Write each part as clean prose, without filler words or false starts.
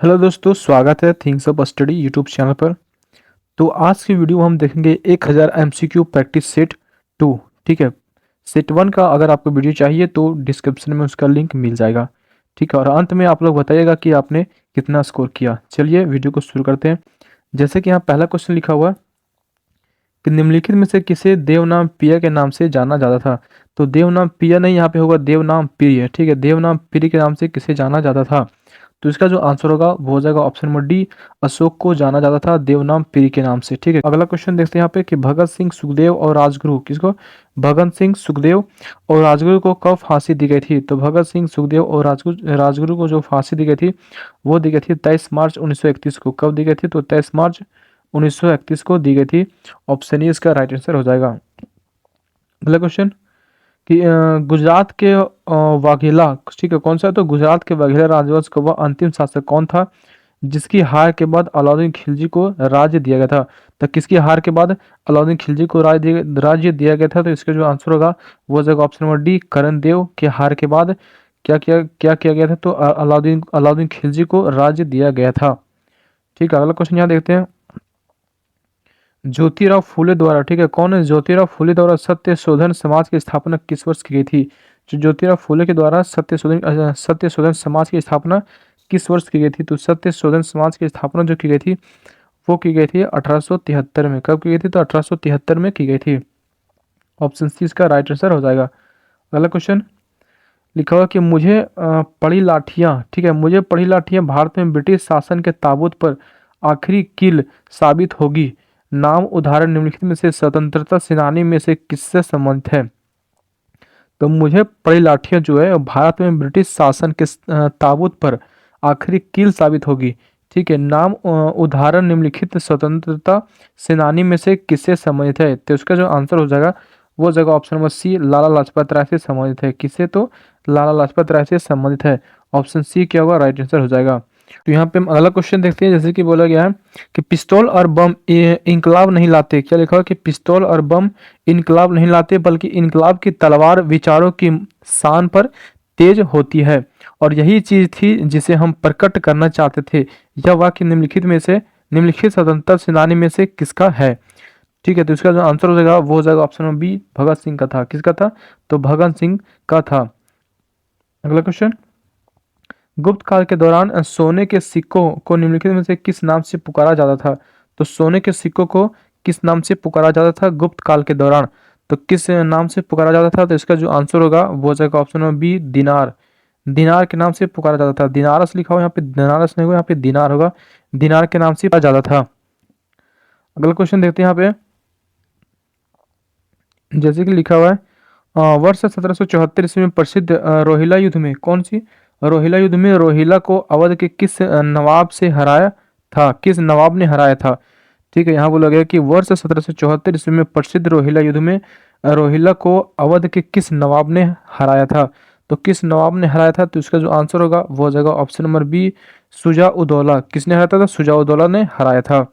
Hello दोस्तों, स्वागत है things of study YouTube channel पर। तो आज की वीडियो में हम देखेंगे 1000 एमसीक्यू प्रैक्टिस सेट 2। ठीक है, सेट 1 का अगर आपको वीडियो चाहिए तो डिस्क्रिप्शन में उसका लिंक मिल जाएगा। ठीक है, और अंत में आप लोग बताइएगा कि आपने कितना स्कोर किया। चलिए वीडियो को शुरू करते हैं। जैसे कि यहाँ पहला क्वेश्चन लिखा हुआ है कि निम्नलिखित में से किसे देवनाम प्रिय के नाम से जाना जाता था। तो देवनाम प्रिय नहीं, यहाँ पे होगा देवनाम प्रिय। ठीक है, देवनाम प्रिय के नाम से किसे जाना जाता था। तो इसका जो आंसर होगा वो हो जाएगा ऑप्शन नंबर डी, अशोक को जाना जाता था देवनाम पीरी के नाम से। ठीक है, अगला क्वेश्चन देखते हैं यहाँ पे कि भगत सिंह सुखदेव और राजगुरु किसको, भगत सिंह सुखदेव और राजगुरु को कब फांसी दी गई थी। तो भगत सिंह सुखदेव और राजगुरु को जो फांसी दी गई थी वो दी गई थी 23 मार्च 1931 को। कब दी गई थी, तो 23 मार्च 1931 को दी गई थी। ऑप्शन ई इसका राइट आंसर हो जाएगा। अगला क्वेश्चन कि गुजरात के वाघेला, ठीक है, कौन सा है, तो गुजरात के वाघेला राजवंश का वह अंतिम शासक कौन था जिसकी हार के बाद अलाउद्दीन खिलजी को राज्य दिया गया था। तो किसकी हार के बाद अलाउद्दीन खिलजी को राज्य दिया गया था। तो इसका जो आंसर होगा वो हो जाएगा ऑप्शन नंबर डी, करण देव के हार के बाद क्या किया गया था, तो अलाउद्दीन अलाउद्दीन खिलजी को राज्य दिया गया था। ठीक है, अगला क्वेश्चन यहाँ देखते हैं। ज्योतिराव फूले द्वारा, ठीक है, कौन है, ज्योतिराव फूले द्वारा सत्य शोधन समाज की स्थापना किस वर्ष की गई थी। जो ज्योतिराव फूले के द्वारा सत्य शोधन समाज की स्थापना किस वर्ष की गई थी। तो सत्य शोधन समाज की स्थापना जो की गई थी वो की गई थी 1873 में। कब की गई थी, तो 1873 में की गई थी। ऑप्शन सी इसका राइट आंसर हो जाएगा। अगला क्वेश्चन लिखा हुआ कि मुझे पड़ी लाठियाँ, ठीक है, मुझे पड़ी लाठियाँ भारत में ब्रिटिश शासन के ताबूत पर आखिरी कील साबित होगी। नाम उदाहरण निम्नलिखित में से स्वतंत्रता सेनानी में से किससे संबंधित है। तो मुझे पड़ी लाठियाँ जो है भारत में ब्रिटिश शासन के ताबूत पर आखिरी कील साबित होगी। ठीक है, नाम उदाहरण निम्नलिखित स्वतंत्रता सेनानी में से किससे संबंधित है। तो उसका जो आंसर हो जाएगा वो हो जाएगा option number C, Lala Lajpat Rai से संबंधित है। किससे, तो लाला लाजपत राय से संबंधित है। ऑप्शन सी क्या होगा, राइट आंसर हो जाएगा। तो यहाँ पे हम अगला क्वेश्चन देखते हैं। जैसे कि बोला गया है कि पिस्तौल और बम इनकलाब नहीं लाते। क्या लिखा है कि पिस्तौल और बम इनकलाब नहीं लाते बल्कि इनकलाब की तलवार विचारों की शान पर तेज होती है और यही चीज थी जिसे हम प्रकट करना चाहते थे। यह वाक्य निम्नलिखित स्वतंत्रता सेनानी में से किसका है। ठीक है, तो इसका जो आंसर हो जाएगा वो हो जाएगा option number B, Bhagat Singh का था। किसका था, तो भगत सिंह का था। अगला क्वेश्चन, गुप्त काल के दौरान सोने के सिक्कों को निम्नलिखित में से किस नाम से पुकारा जाता था। तो सोने के सिक्कों को किस नाम से पुकारा जाता था गुप्त काल के दौरान, तो किस नाम से पुकारा जाता था। तो इसका जो आंसर होगा वो हो जाएगा ऑप्शन नंबर बी, दिनार। दिनार के नाम से पुकारा जाता था। दिनारस लिखा हुआ यहाँ पे, दिनारस नहीं होगा, यहाँ पे दिनार होगा। दिनार के नाम से पुकारा जाता था। अगला क्वेश्चन देखते हैं यहाँ पे। जैसे कि लिखा हुआ है वर्ष 1774 ईस्वी में प्रसिद्ध रोहिला युद्ध में, कौन सी, रोहिला युद्ध में रोहिला को अवध के किस नवाब से हराया था, किस नवाब ने हराया था। ठीक है, यहाँ बोला गया कि वर्ष 1774 ईस्वी में प्रसिद्ध रोहिला युद्ध में रोहिला को अवध के किस नवाब ने हराया था। तो किस नवाब ने हराया था, तो इसका जो आंसर होगा वो हो जाएगा option number B, Shuja Uddaula. किसने हराया था, तो शुजा उदौला ने हराया था।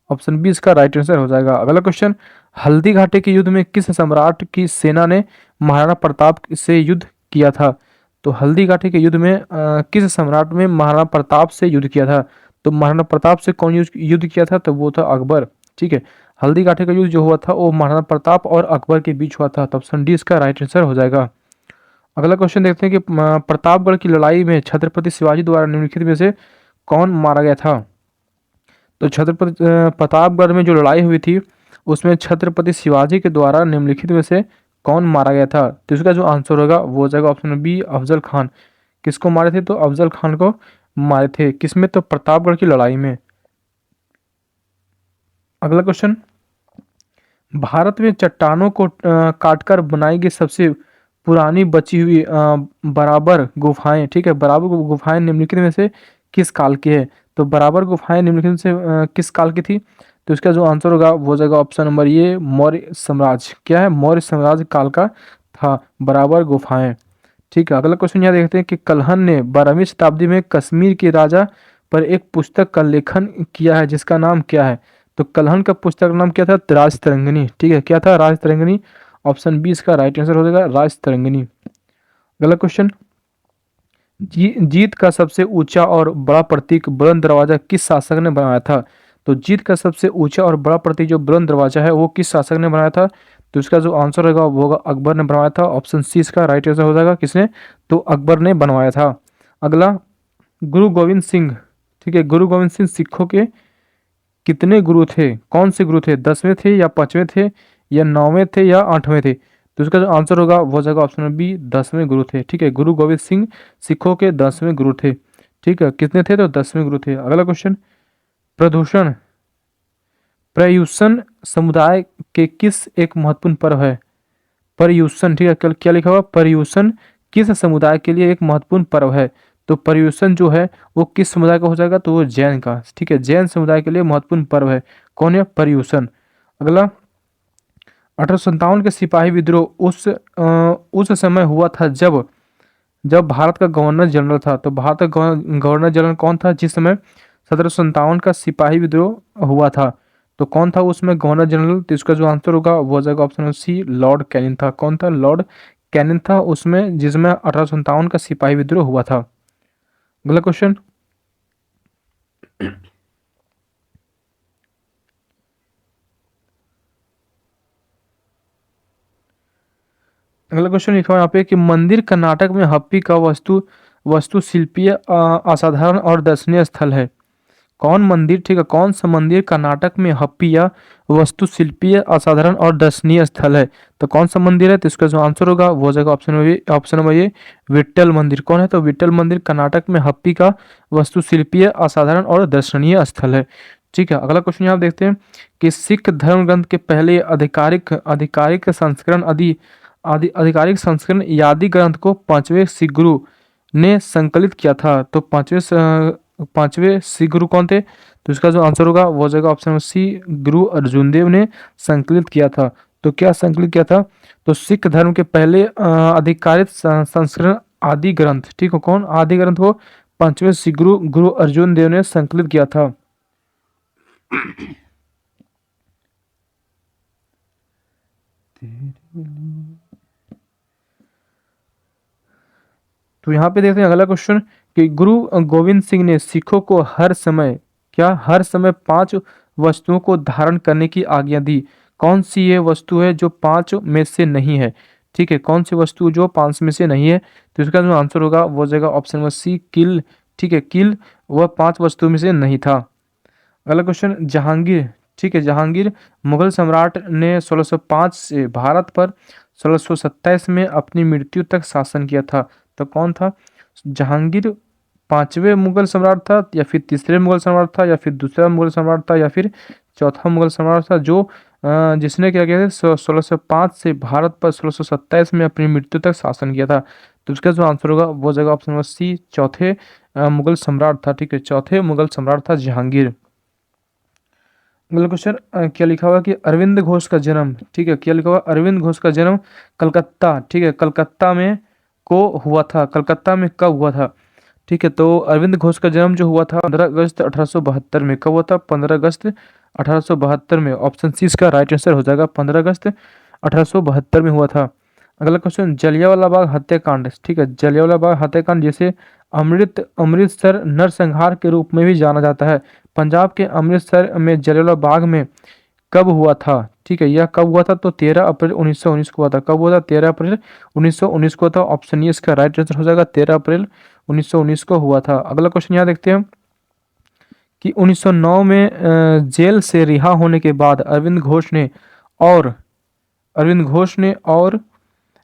ऑप्शन बी इसका राइट आंसर हो जाएगा। अगला क्वेश्चन, हल्दी घाटी के युद्ध में किस सम्राट की सेना ने महाराणा प्रताप से युद्ध किया था। तो हल्दी घाटी के युद्ध में किस सम्राट में महाराणा प्रताप से युद्ध किया था। तो महाराणा प्रताप से कौन युद्ध किया था, तो वो था अकबर। ठीक है, हल्दी घाटी का युद्ध जो हुआ था वो महाराणा प्रताप और अकबर के बीच हुआ था। तो ऑप्शन डी इसका राइट आंसर हो जाएगा। अगला क्वेश्चन देखते हैं कि प्रतापगढ़ की लड़ाई में छत्रपति शिवाजी द्वारा निम्नलिखित में से कौन मारा गया था। तो छत्रपति प्रतापगढ़ में जो लड़ाई हुई थी उसमें छत्रपति शिवाजी के द्वारा निम्नलिखित में से कौन मारा गया था। तो इसका जो आंसर होगा वो हो जाएगा ऑप्शन बी, अफजल खान। किसको मारे थे, तो अफजल खान को मारे थे। किसमें, तो प्रतापगढ़ की लड़ाई में। अगला क्वेश्चन, भारत में चट्टानों को काटकर बनाई गई सबसे पुरानी बची हुई बराबर गुफाएं, ठीक है, बराबर गुफाएं निम्नलिखित में से किस काल की है। तो बराबर गुफाएं निम्नलिखित में से किस काल की थी। तो इसका जो आंसर होगा वो हो जाएगा ऑप्शन नंबर ये, मौर्य साम्राज्य। क्या है, मौर्य साम्राज्य काल का था बराबर गुफाएं। ठीक है, अगला क्वेश्चन यहाँ देखते हैं कि कल्हण ने 12वीं शताब्दी में कश्मीर के राजा पर एक पुस्तक का लेखन किया है जिसका नाम क्या है। तो कल्हण का पुस्तक का नाम क्या था, राज तरंगिणी। ठीक है, क्या था, राज तरंगिणी। ऑप्शन बी इसका राइट आंसर हो जाएगा, राज तरंगिणी। अगला क्वेश्चन, जीत का सबसे ऊंचा और बड़ा प्रतीक बुलंद दरवाजा किस शासक ने बनाया था? तो जीत का सबसे ऊंचा और बड़ा प्रतीक जो बुलंद दरवाजा है वो किस शासक ने बनाया था? तो इसका जो आंसर होगा वो होगा अकबर ने बनवाया था। ऑप्शन सी इसका राइट आंसर हो जाएगा। किसने? तो अकबर ने बनवाया था। अगला, गुरु गोविंद सिंह, ठीक है, गुरु गोविंद सिंह सिखों के कितने गुरु थे? कौन से गुरु थे? 10वें थे या 5वें थे या 9वें थे या 8वें थे? तो इसका जो आंसर होगा वो हो जाएगा ऑप्शन बी, 10वें गुरु थे। ठीक है, गुरु गोविंद सिंह सिखों के 10वें गुरु थे। ठीक है, कितने थे? तो 10वें गुरु थे। अगला क्वेश्चन, प्रदूषण पर्यूषण समुदाय के किस एक महत्वपूर्ण पर्व है? पर्यूषण, ठीक है, कल क्या लिखा हुआ? पर्यूषण किस समुदाय के लिए एक महत्वपूर्ण पर्व है? तो पर्यूषण जो है वो किस समुदाय का हो जाएगा? तो वो जैन का। ठीक है, जैन समुदाय के लिए महत्वपूर्ण पर्व है। कौन है? पर्यूषण। अगला, 1857 के सिपाही विद्रोह उस समय हुआ था जब जब भारत का गवर्नर जनरल था। तो भारत का गवर्नर जनरल कौन था जिस समय 1757 का सिपाही विद्रोह हुआ था? तो कौन था उसमें गवर्नर जनरल? तो इसका जो आंसर होगा वो हो जाएगा ऑप्शन सी, लॉर्ड कैनिंग था। कौन था? लॉर्ड कैनिंग था उसमें, जिसमें 1857 का सिपाही विद्रोह हुआ था। अगला क्वेश्चन, अगला क्वेश्चन लिखा हुआ है यहाँ पे कि मंदिर कर्नाटक में हम्पी का वास्तुशिल्पीय असाधारण और दर्शनीय स्थल है। कौन मंदिर, ठीक है, कौन सा मंदिर कर्नाटक में हम्पी या वास्तुशिल्पीय असाधारण और दर्शनीय स्थल है? तो कौन सा मंदिर है? तो इसका जो आंसर होगा वो हो जाएगा ऑप्शन नंबर ये, विट्ठल मंदिर। कौन है? तो विट्ठल मंदिर कर्नाटक में हम्पी का वास्तुशिल्पीय असाधारण और दर्शनीय स्थल है। ठीक है, अगला क्वेश्चन यहाँ देखते हैं कि सिख धर्म ग्रंथ के पहले आधिकारिक आधिकारिक संस्करण आधिकारिक संस्करण यादी ग्रंथ को पांचवें सिख गुरु ने संकलित किया था। तो पांचवें सिख गुरु कौन थे? तो इसका जो आंसर होगा वो हो जाएगा ऑप्शन सी, गुरु अर्जुन देव ने संकलित किया था। तो क्या संकलित किया था? तो सिख धर्म के पहले आधिकारिक संस्करण आदि ग्रंथ, ठीक है, कौन? आदि ग्रंथ को पांचवें सिख गुरु गुरु अर्जुन देव ने संकलित किया था। तो यहाँ पे देखते हैं अगला क्वेश्चन कि गुरु गोविंद सिंह ने सिखों को हर समय 5 वस्तुओं को धारण करने की आज्ञा दी। कौन सी ये वस्तु है जो 5 में से नहीं है? ठीक है, कौन सी वस्तु जो 5 में से नहीं है? तो इसका जो आंसर होगा वो हो जाएगा ऑप्शन नंबर सी, किल। ठीक है, किल वह 5 वस्तुओं में से नहीं था। अगला क्वेश्चन, जहांगीर, ठीक है, जहांगीर मुगल सम्राट ने 1605 से भारत पर 1627 में अपनी मृत्यु तक शासन किया था। तो कौन था? जहांगीर 5वें मुगल सम्राट था या फिर तीसरे मुगल सम्राट था या फिर दूसरा मुगल सम्राट था या फिर चौथा मुगल सम्राट था जो जिसने क्या किया था 1605 से भारत पर 1627 में अपनी मृत्यु तक शासन किया था। तो इसका जो आंसर होगा वो जगह ऑप्शन नंबर सी, चौथे मुगल सम्राट था। ठीक है, चौथे मुगल सम्राट था जहांगीर। अगला क्वेश्चन, क्या लिखा हुआ कि अरविंद घोष का जन्म, ठीक है, क्या लिखा हुआ? अरविंद घोष का जन्म कलकत्ता, ठीक है, कलकत्ता में को हुआ था। कलकत्ता में कब हुआ था? ठीक है, तो अरविंद घोष का जन्म जो हुआ था 15 अगस्त 1872 में। कब हुआ था? 15 अगस्त 1872 में। ऑप्शन सी इसका राइट आंसर हो जाएगा, 15 अगस्त 1872 में हुआ था। अगला क्वेश्चन, जलियांवाला बाग हत्याकांड, ठीक है, जलियांवाला बाग हत्याकांड जिसे अमृतसर नरसंहार के रूप में भी जाना जाता है, पंजाब के अमृतसर में जलियांवाला बाग में कब हुआ था? ठीक है, यह कब हुआ था? तो 13 अप्रैल 1919 को हुआ था। कब हुआ था? 13 अप्रैल 1919 को था। ऑप्शन ए इसका राइट आंसर हो जाएगा, 13 अप्रैल 1919 को हुआ था। अगला क्वेश्चन यहाँ देखते हैं कि 1909 में जेल से रिहा होने के बाद और अरविंद घोष ने और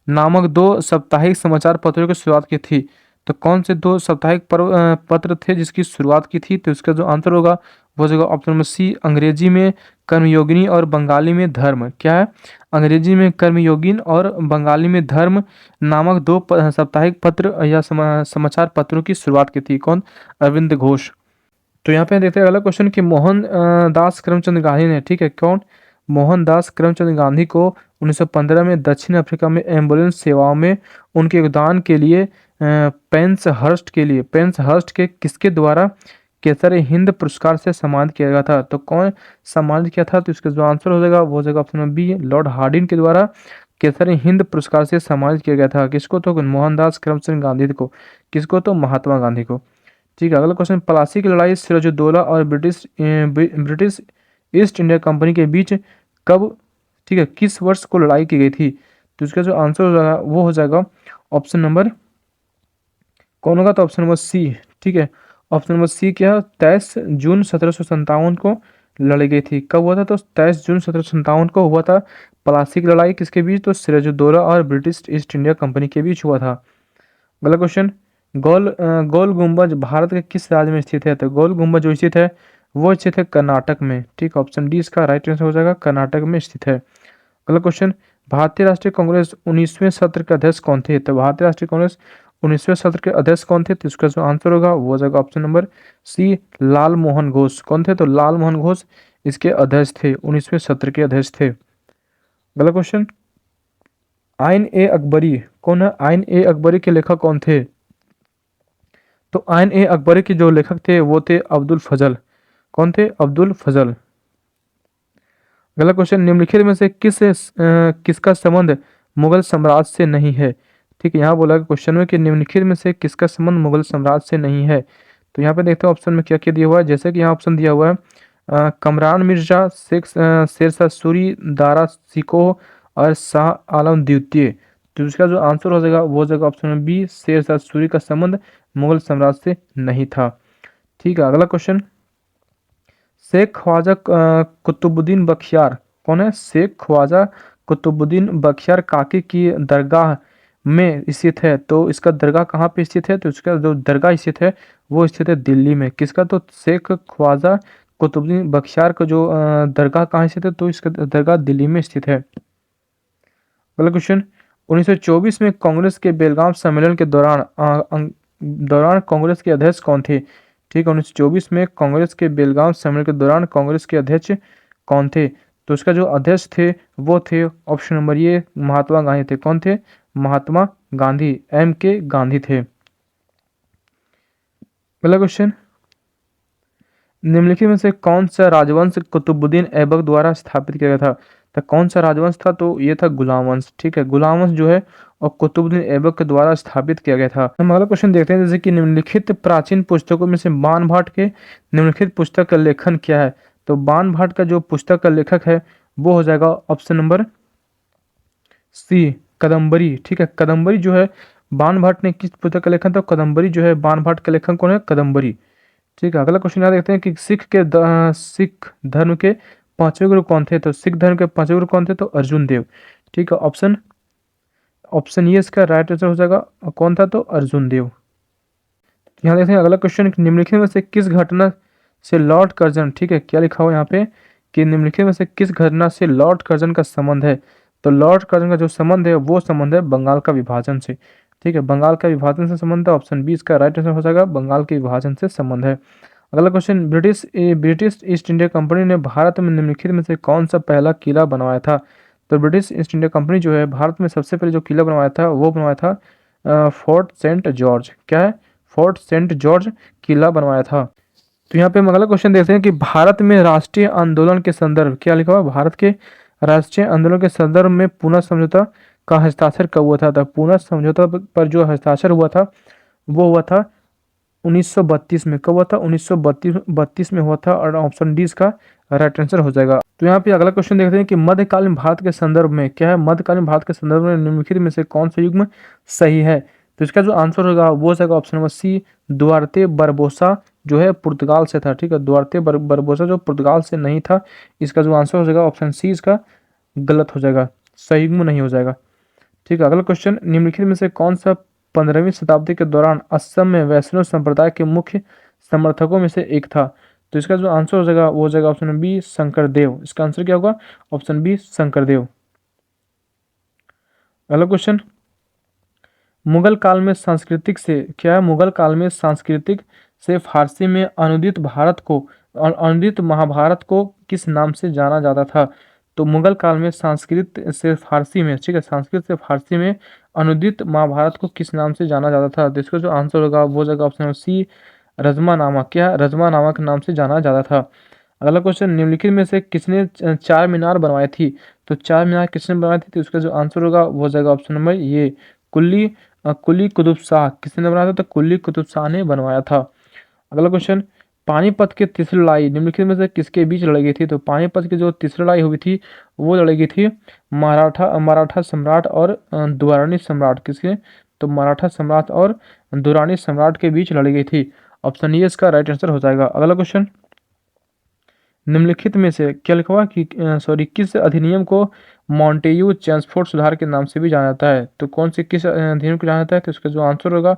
नामक 2 साप्ताहिक समाचार पत्रों की शुरुआत की थी। तो कौन से 2 साप्ताहिक पत्र थे जिसकी शुरुआत की थी? तो इसका जो आंसर होगा वो होगा ऑप्शन नंबर सी, अंग्रेजी में कर्मयोगिनी और बंगाली में धर्म। क्या है? अंग्रेजी में कर्मयोगिन और बंगाली में धर्म नामक 2 साप्ताहिक पत्र या समाचार पत्रों की शुरुआत की थी। कौन? अरविंद घोष। तो यहाँ पे देखते हैं अगला क्वेश्चन कि मोहन दास करमचंद गांधी ने, ठीक है, कौन? मोहनदास करमचंद गांधी को 1915 में दक्षिण अफ्रीका में एम्बुलेंस सेवाओं में उनके योगदान के लिए पेंसहर्स्ट के किसके द्वारा केसर हिंद पुरस्कार से सम्मानित किया गया था? तो कौन सम्मानित किया था? तो इसका जो आंसर हो जाएगा वो हो जाएगा option number B, Lord Hardinge के द्वारा केसरी हिंद पुरस्कार से सम्मानित किया गया था? किसको? तो मोहनदास करमचंद गांधी को। किसको? तो महात्मा गांधी को। ठीक है, अगला क्वेश्चन, प्लासी की लड़ाई सिराजुद्दौला और ब्रिटिश ईस्ट इंडिया कंपनी के बीच कब, ठीक है, किस वर्ष को लड़ाई की गई थी? तो इसका जो आंसर हो जाएगा वो हो जाएगा ऑप्शन नंबर कौन होगा? तो ऑप्शन नंबर सी। ठीक है, ऑप्शन नंबर सी क्या है? 23 जून 1757 को लड़ी गई थी। कब हुआ था? तो 23 जून 1757 को हुआ था प्लासी की लड़ाई। किसके बीच? तो सिराजुद्दौला और ब्रिटिश ईस्ट इंडिया कंपनी के बीच हुआ था। अगला क्वेश्चन, गोल गुम्बज भारत के किस राज्य में स्थित है? तो गोल गुम्बज जो स्थित है वो स्थित है कर्नाटक में। ठीक, ऑप्शन डी इसका राइट आंसर हो जाएगा, कर्नाटक में स्थित है। अगला क्वेश्चन, भारतीय राष्ट्रीय कांग्रेस 19वें सत्र के अध्यक्ष कौन थे? तो भारतीय राष्ट्रीय कांग्रेस 19वें सत्र के अध्यक्ष कौन थे? तो इसका जो आंसर होगा वो हो जाएगा ऑप्शन नंबर सी, लाल मोहन घोष। कौन थे? तो लाल मोहन घोष इसके अध्यक्ष थे, 19वें सत्र के अध्यक्ष थे। अगला क्वेश्चन, आइन ए अकबरी कौन है? आइन ए अकबरी के लेखक कौन थे? तो आइन ए अकबरी के जो लेखक थे वो थे अब्दुल फजल। कौन थे? अब्दुल फजल। अगला क्वेश्चन, निम्नलिखित में से किसका संबंध मुगल साम्राज्य से नहीं है? ठीक है, यहाँ बोला क्वेश्चन में कि निम्नलिखित में से किसका संबंध मुगल साम्राज्य से नहीं है। तो यहाँ पे देखते हैं ऑप्शन में क्या क्या दिया हुआ है। जैसे कि यहाँ ऑप्शन दिया हुआ है कमरान मिर्जा, शेरशाह सूरी, दारा शिकोह और शाह आलम द्वितीय। तो इसका जो आंसर हो जाएगा वो हो जाएगा ऑप्शन में बी, शेरशाह सूरी का संबंध मुगल साम्राज्य से नहीं था। ठीक है, अगला क्वेश्चन, शेख ख्वाजा कुतुबुद्दीन बख्तियार कौन है? शेख ख्वाजा कुतुबुद्दीन बख्तियार काकी की दरगाह में स्थित है। तो इसका दरगाह कहाँ पे स्थित है? तो इसका जो दरगाह स्थित है वो स्थित है दिल्ली में। किसका? तो शेख ख्वाजा कुतुबुद्दीन बख्तियार का जो दरगाह कहाँ स्थित है? तो इसका दरगाह दिल्ली में स्थित है। अगला क्वेश्चन, 1924 में कांग्रेस के बेलगाम सम्मेलन के दौरान कांग्रेस के अध्यक्ष कौन थे? ठीक है, 1924 में कांग्रेस के बेलगाम सम्मेलन के दौरान कांग्रेस के अध्यक्ष कौन थे? तो इसका जो अध्यक्ष थे वो थे ऑप्शन नंबर ये, महात्मा गांधी थे। कौन थे? महात्मा गांधी, M.K. गांधी थे। अगला क्वेश्चन, निम्नलिखित में से कौन सा राजवंश कुतुबुद्दीन ऐबक द्वारा स्थापित किया गया था? तो कौन सा राजवंश था? तो ये था गुलाम वंश। ठीक है, गुलाम वंश जो है और कुतुबुद्दीन ऐबक के द्वारा स्थापित किया गया था। हम अगला क्वेश्चन देखते हैं, जैसे कि निम्नलिखित प्राचीन पुस्तकों में से बाण भट्ट के निम्नलिखित पुस्तक का लेखन क्या है? तो बाण भट्ट का जो पुस्तक का लेखक है वो हो जाएगा ऑप्शन नंबर सी, कदम्बरी। ठीक है, कदम्बरी जो है बाण भट्ट ने किस पुस्तक का लेखन था? कदम्बरी जो है बाण भट्ट का लेखन कौन है? कदम्बरी। ठीक है, अगला क्वेश्चन यहाँ देखते हैं कि सिख धर्म के पांचवें गुरु कौन थे? तो सिख धर्म के पांचवें गुरु कौन थे? तो अर्जुन देव। ठीक है, ऑप्शन ये इसका राइट आंसर हो जाएगा। कौन था? तो अर्जुन देव। यहाँ देखते हैं अगला क्वेश्चन, निम्नलिखित में से किस घटना से लॉर्ड कर्जन, ठीक है, क्या लिखा हुआ यहाँ पे कि निम्नलिखित में से किस घटना से लॉर्ड कर्जन का संबंध है? तो लॉर्ड कर्जन का जो संबंध है वो संबंध है बंगाल का विभाजन से। ठीक है, बंगाल का विभाजन से संबंध है। ऑप्शन बी इसका राइट आंसर हो जाएगा, बंगाल के विभाजन से संबंध है। अगला question, British east India company ने भारत में निम्नलिखित में से कौन सा पहला किला बनवाया था? तो ब्रिटिश ईस्ट इंडिया कंपनी जो है भारत में सबसे पहले जो किला बनवाया था वो बनवाया था फोर्ट सेंट जॉर्ज। क्या है? फोर्ट सेंट जॉर्ज किला बनवाया था। तो यहाँ पे हम अगला क्वेश्चन देखते हैं कि भारत में राष्ट्रीय आंदोलन के संदर्भ, क्या लिखा हुआ? भारत के राष्ट्रीय आंदोलन के संदर्भ में पुनः समझौता का हस्ताक्षर कब हुआ था? तो पुनः समझौता पर जो हस्ताक्षर हुआ था वो हुआ था 1932 में। कब हुआ था? 1932 में हुआ था और ऑप्शन डी इसका राइट आंसर हो जाएगा। तो यहाँ पे अगला क्वेश्चन देखते हैं कि मध्यकालीन भारत के संदर्भ में, क्या है? मध्यकालीन भारत के संदर्भ में निम्नलिखित में से कौन सा युग्म सही है? तो इसका जो आंसर होगा वो हो जाएगा ऑप्शन नंबर सी, दुआर्ते बरबोसा जो है पुर्तगाल से था। ठीक है, दुआर्ते बरबोसा जो पुर्तगाल से नहीं था। इसका जो आंसर हो जाएगा ऑप्शन सी इसका गलत हो जाएगा, सही युग्म नहीं हो जाएगा। ठीक है, अगला क्वेश्चन, निम्नलिखित में से कौन सा 15वीं शताब्दी के दौरान असम में वैष्णव संप्रदाय के मुख्य समर्थकों में से एक था? तो इसका जो आंसर हो जाएगा वो हो जाएगा ऑप्शन बी, शंकरदेव। इसका आंसर क्या होगा? Option B, Shankardev. अगला क्वेश्चन, मुगल काल में सांस्कृतिक से, क्या है? मुगल काल में सांस्कृतिक से फारसी में अनुदित महाभारत को किस नाम से जाना जाता था? तो मुगल काल में संस्कृत से फारसी में, ठीक है, संस्कृत से फारसी में अनुदित महाभारत को किस नाम से जाना जाता था? तो इसका जो आंसर होगा वो हो जाएगा ऑप्शन सी, रजमा नामा। क्या? रजमा नामा के नाम से जाना जाता था। अगला क्वेश्चन, निम्नलिखित में से किसने चार मीनार बनवाई थी? तो चार मीनार किसने बनवाई थी? तो उसका जो आंसर होगा वो हो जाएगा ऑप्शन नंबर ये कुली कुतुब शाह। किसने बनाया था? तो कुली कुतुब शाह ने बनवाया था। अगला क्वेश्चन, पानीपत की तीसरी लड़ाई निम्नलिखित में से किसके बीच लड़ी गई थी? तो पानीपत की जो तीसरी लड़ाई हुई थी वो लड़ी गई थी मराठा मराठा सम्राट और दुरानी सम्राट। किसके? तो मराठा सम्राट और दुरानी सम्राट के बीच लड़ी गई थी। ऑप्शन ये इसका राइट आंसर हो जाएगा। अगला क्वेश्चन, निम्नलिखित में से किस अधिनियम को मॉन्टेग्यू चेम्सफोर्ड सुधार के नाम से भी जाना जाता है? तो कौन से किस अधिनियम को जाना जाता है? तो इसका जो आंसर होगा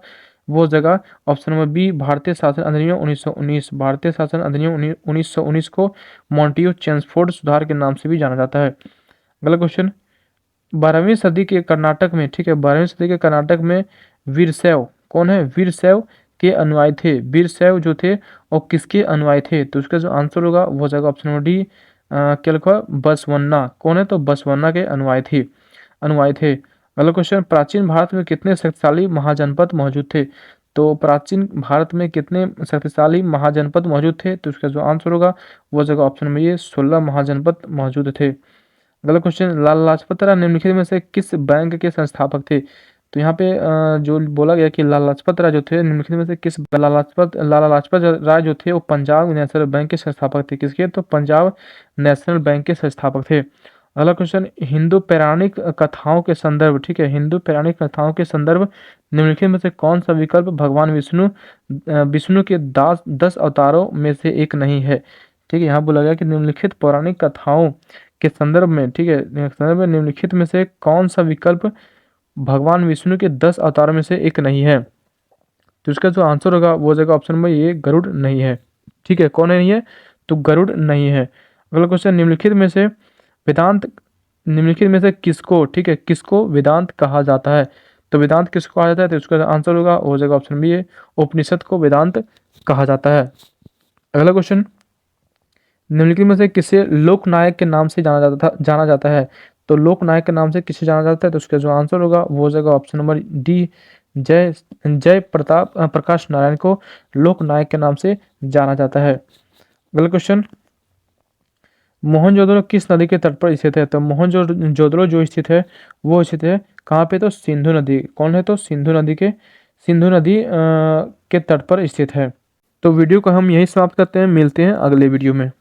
वो हो जाएगा ऑप्शन नंबर बी, भारतीय शासन अधिनियम 1919। भारतीय शासन अधिनियम 1919 को मॉन्टेग्यू चेम्सफोर्ड सुधार के नाम से भी जाना जाता है। अगला क्वेश्चन, 12वीं सदी के कर्नाटक में, ठीक है, 12वीं सदी के कर्नाटक में वीरशैव कौन है? वीरशैव के अनुयायी थे। वीरशैव जो थे और किसके अनुयायी थे? तो उसका जो आंसर होगा वो हो जाएगा ऑप्शन नंबर डी, क्या लिखा? बसवन्ना। कौन है? तो बसवन्ना के अनुयायी थे। अगला क्वेश्चन, प्राचीन भारत में कितने शक्तिशाली महाजनपद मौजूद थे? तो प्राचीन भारत में कितने शक्तिशाली महाजनपद मौजूद थे? तो उसका जो आंसर होगा वो हो जाएगा ऑप्शन नंबर ये 16 महाजनपद मौजूद थे। अगला क्वेश्चन, लाला लाजपत राय निम्नलिखित में से किस बैंक के संस्थापक थे? तो यहाँ पे जो बोला गया कि लाला लाजपत राय जो थे निम्नलिखित में से किस लाला लाजपत राय जो थे वो पंजाब नेशनल बैंक के संस्थापक थे। किसके? तो पंजाब नेशनल बैंक के संस्थापक थे। अगला क्वेश्चन, हिंदू पौराणिक कथाओं के संदर्भ, ठीक है, हिंदू पौराणिक कथाओं के संदर्भ निम्नलिखित में से कौन सा विकल्प भगवान विष्णु के 10 अवतारों में से एक नहीं है? ठीक है, यहाँ बोला गया कि निम्नलिखित पौराणिक कथाओं के संदर्भ में, ठीक है, संदर्भ में निम्नलिखित में से कौन सा विकल्प भगवान विष्णु के 10 अवतारों में से एक नहीं है? तो इसका जो आंसर होगा वो हो जाएगा ऑप्शन नंबर ये, गरुड़ नहीं है। ठीक है, कौन नहीं है? तो गरुड़ नहीं है। अगला क्वेश्चन, निम्नलिखित में से किसको, ठीक है, किसको वेदांत कहा जाता है? तो वेदांत किसको कहा जाता है? तो इसका आंसर होगा वो हो जाएगा ऑप्शन बी है, उपनिषद को वेदांत कहा जाता है। अगला क्वेश्चन, निम्नलिखित में से किसे लोकनायक के नाम से जाना जाता है? तो लोकनायक के नाम से किसे जाना जाता है? तो उसका जो आंसर होगा वो हो जाएगा ऑप्शन नंबर डी, जय जय प्रताप प्रकाश नारायण को लोकनायक के नाम से जाना जाता है। अगला क्वेश्चन, मोहनजोदड़ो किस नदी के तट पर स्थित है? तो मोहनजोदड़ो जो स्थित है वो स्थित है कहाँ पे? तो सिंधु नदी। कौन है? तो सिंधु नदी के तट पर स्थित है। तो वीडियो को हम यही समाप्त करते हैं, मिलते हैं अगले वीडियो में।